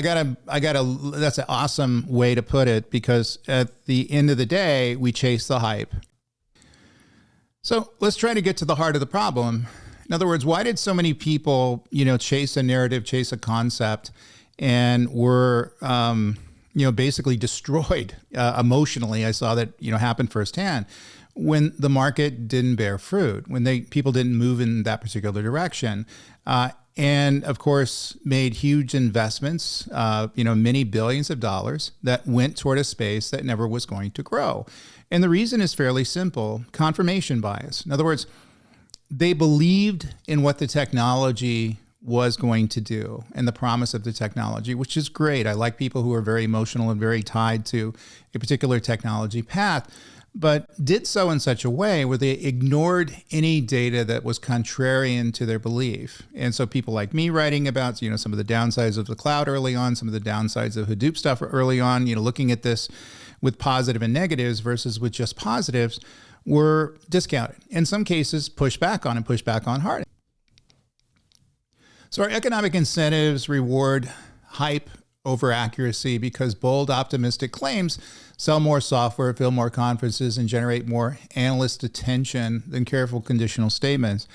that's an awesome way to put it, because at the end of the day, we chase the hype. So let's try to get to the heart of the problem. In other words, why did so many people, chase a narrative, chase a concept, and were, basically destroyed emotionally? I saw that, happen firsthand when the market didn't bear fruit, when people didn't move in that particular direction. And of course, made huge investments, many billions of dollars that went toward a space that never was going to grow. And the reason is fairly simple: confirmation bias. In other words, they believed in what the technology was going to do and the promise of the technology, which is great. I like people who are very emotional and very tied to a particular technology path, but did so in such a way where they ignored any data that was contrarian to their belief. And so people like me writing about, some of the downsides of the cloud early on, some of the downsides of Hadoop stuff early on, looking at this with positive and negatives versus with just positives, were discounted. In some cases, pushed back on hard. So our economic incentives reward hype over accuracy, because bold, optimistic claims sell more software, fill more conferences, and generate more analyst attention than careful conditional statements.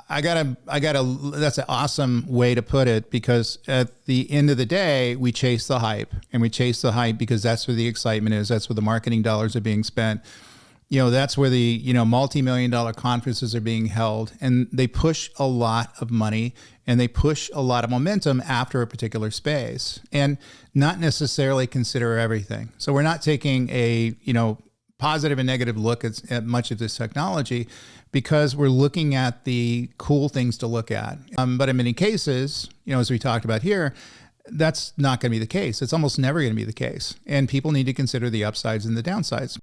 That's an awesome way to put it, because at the end of the day, we chase the hype, and we chase the hype because that's where the excitement is. That's where the marketing dollars are being spent. That's where the, multi-million-dollar conferences are being held, and they push a lot of money and they push a lot of momentum after a particular space, and not necessarily consider everything. So we're not taking a, positive and negative look at much of this technology, because we're looking at the cool things to look at. But in many cases, as we talked about here, that's not going to be the case. It's almost never going to be the case. And people need to consider the upsides and the downsides.